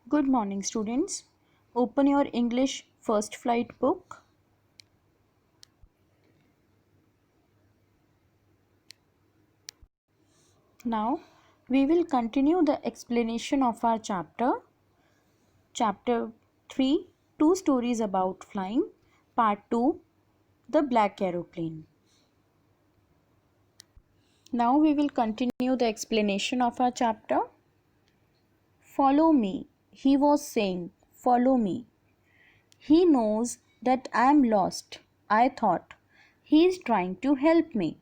Good morning, students. Open your English first flight book. Now, we will continue the explanation of our Chapter 3, Two Stories About Flying, Part 2, The Black Aeroplane. Now, we will continue the explanation of our chapter. Follow me, he was saying, follow me. He knows that I am lost, I thought. He is trying to help me.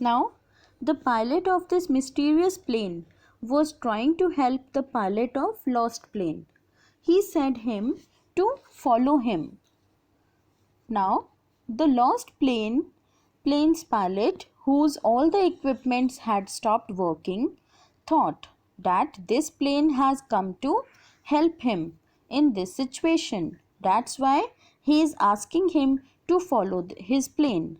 Now, the pilot of this mysterious plane was trying to help the pilot of lost plane. He said him to follow him. Now, the lost plane's pilot, whose all the equipments had stopped working, thought that this plane has come to help him in this situation. That's why he is asking him to follow his plane.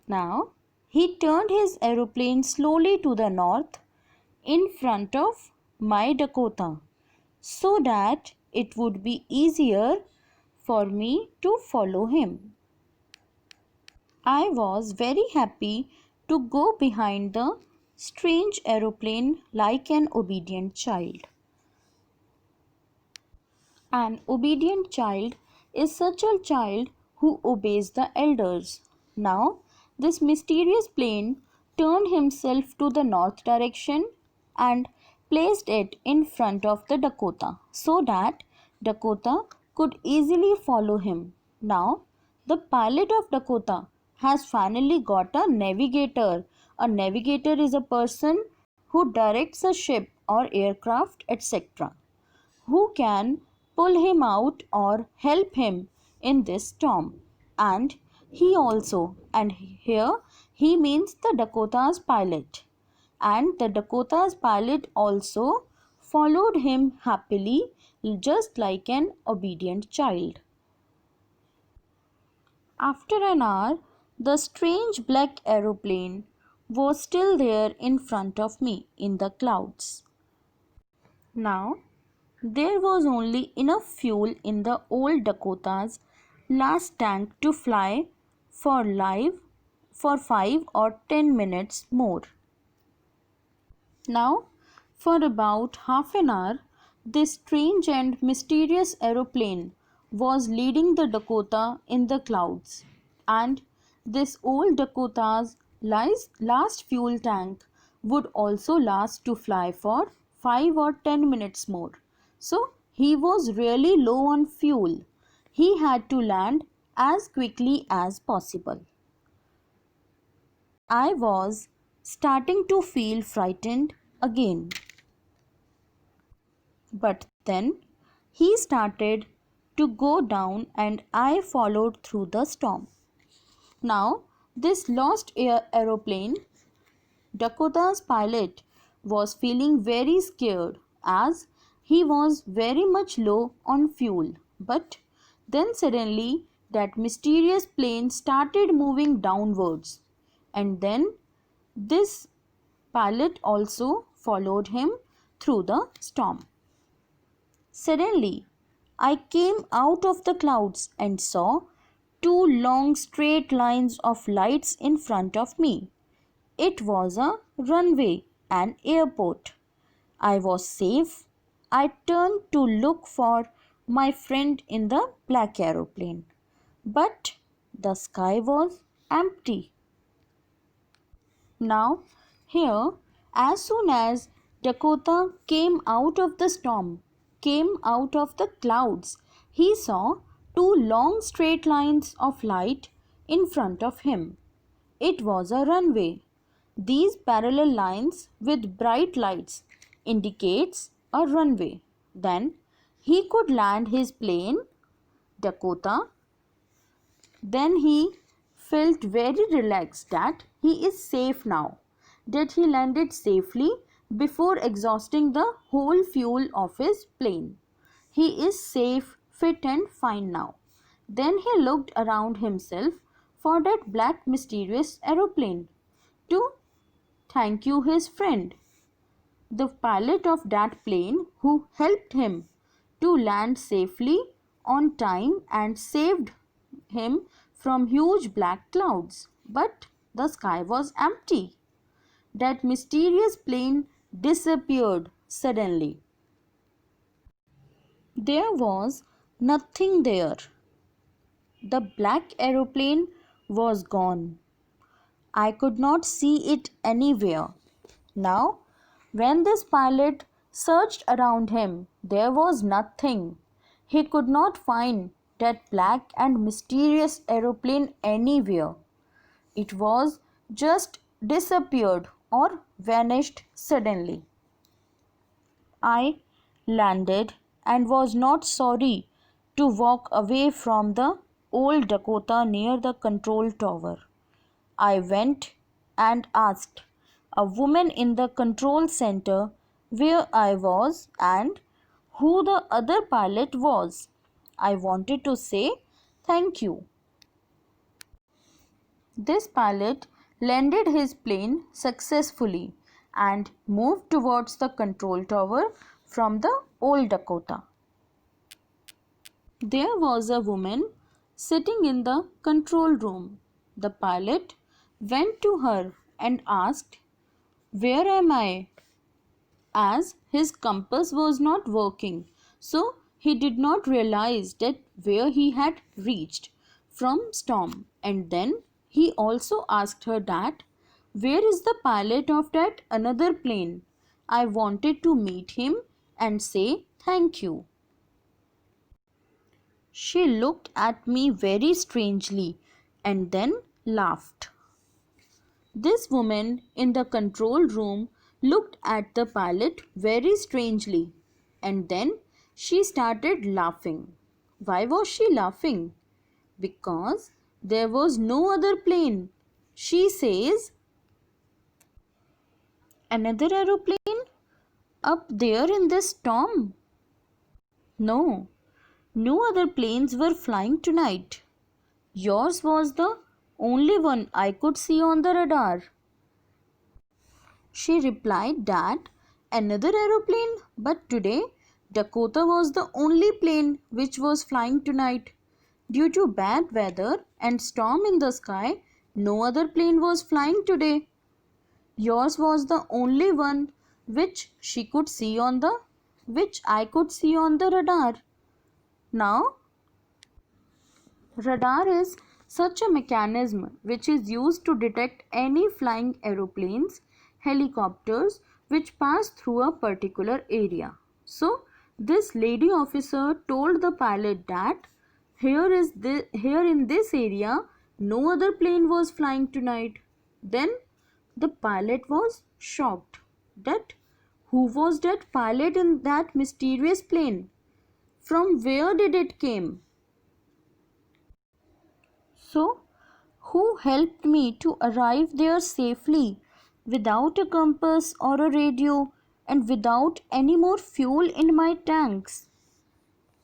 Now, he turned his aeroplane slowly to the north in front of my Dakota so that it would be easier for me to follow him. I was very happy to go behind the strange aeroplane like an obedient child. An obedient child is such a child who obeys the elders. Now, this mysterious plane turned himself to the north direction and placed it in front of the Dakota so that Dakota could easily follow him. Now, the pilot of Dakota has finally got a navigator. A navigator is a person who directs a ship or aircraft, etc., who can pull him out or help him in this storm. And here he means the Dakota's pilot. And the Dakota's pilot also followed him happily, just like an obedient child. After an hour, the strange black aeroplane was still there in front of me in the clouds. Now, there was only enough fuel in the old Dakota's last tank to fly for 5 or 10 minutes more. Now, for about half an hour, this strange and mysterious aeroplane was leading the Dakota in the clouds, and this old Dakota's last fuel tank would also last to fly for 5 or 10 minutes more. So, he was really low on fuel. He had to land as quickly as possible. I was starting to feel frightened again. But then he started to go down and I followed through the storm. Now, this lost aeroplane, Dakota's pilot, was feeling very scared as he was very much low on fuel. But then suddenly that mysterious plane started moving downwards, and then this pilot also followed him through the storm. Suddenly, I came out of the clouds and saw two long straight lines of lights in front of me. It was a runway, an airport. I was safe. I turned to look for my friend in the black aeroplane, but the sky was empty. Now, here, as soon as Dakota came out of the storm, came out of the clouds, he saw two long straight lines of light in front of him. It was a runway. These parallel lines with bright lights indicates a runway. Then he could land his plane, Dakota. Then he felt very relaxed that he is safe now, that he landed safely before exhausting the whole fuel of his plane. He is safe, fit and fine now. Then he looked around himself for that black mysterious aeroplane to thank you his friend. the pilot of that plane who helped him to land safely on time and saved him from huge black clouds. But the sky was empty. That mysterious plane disappeared suddenly. There was nothing there. The black aeroplane was gone. I could not see it anywhere. Now, when this pilot searched around him, there was nothing. He could not find that black and mysterious aeroplane anywhere. It was just disappeared or vanished suddenly. I landed and was not sorry to walk away from the old Dakota near the control tower. I went and asked a woman in the control center where I was and who the other pilot was. I wanted to say thank you. This pilot landed his plane successfully and moved towards the control tower from the old Dakota. There was a woman sitting in the control room. The pilot went to her and asked, "Where am I?" As his compass was not working, so he did not realize that where he had reached from storm. And then he also asked her that, "Where is the pilot of that another plane? I wanted to meet him and say thank you." She looked at me very strangely and then laughed. This woman in the control room looked at the pilot very strangely and then she started laughing. Why was she laughing? Because there was no other plane. She says, "Another aeroplane up there in this storm?" No, no other planes were flying tonight. Yours was the only one I could see on the radar. She replied that another aeroplane, but today Dakota was the only plane which was flying tonight. Due to bad weather and storm in the sky, no other plane was flying today. Yours was the only one which I could see on the radar. Now, radar is such a mechanism which is used to detect any flying aeroplanes, helicopters which pass through a particular area. So, this lady officer told the pilot that here in this area no other plane was flying tonight. Then the pilot was shocked that who was that pilot in that mysterious plane? From where did it came? So, who helped me to arrive there safely without a compass or a radio and without any more fuel in my tanks?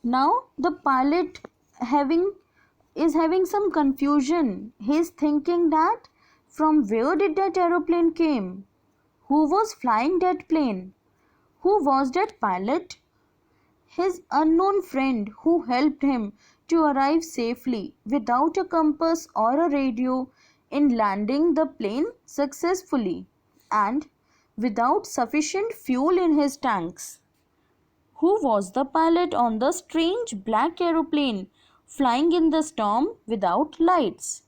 Now the pilot is having some confusion. He is thinking that from where did that aeroplane came? Who was flying that plane? Who was that pilot? His unknown friend who helped him to arrive safely without a compass or a radio in landing the plane successfully and without sufficient fuel in his tanks. Who was the pilot on the strange black aeroplane flying in the storm without lights?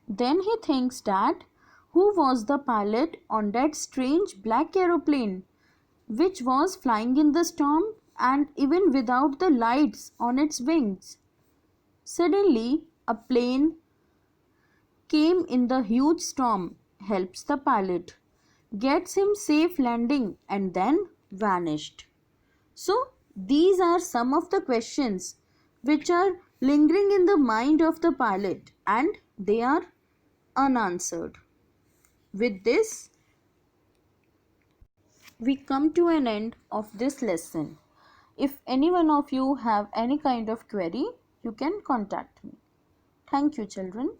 Then he thinks that who was the pilot on that strange black aeroplane which was flying in the storm and even without the lights on its wings? Suddenly, a plane came in the huge storm, helps the pilot, gets him safe landing and then vanished. So, these are some of the questions which are lingering in the mind of the pilot and they are unanswered. With this, we come to an end of this lesson. If any one of you have any kind of query, you can contact me. Thank you, children.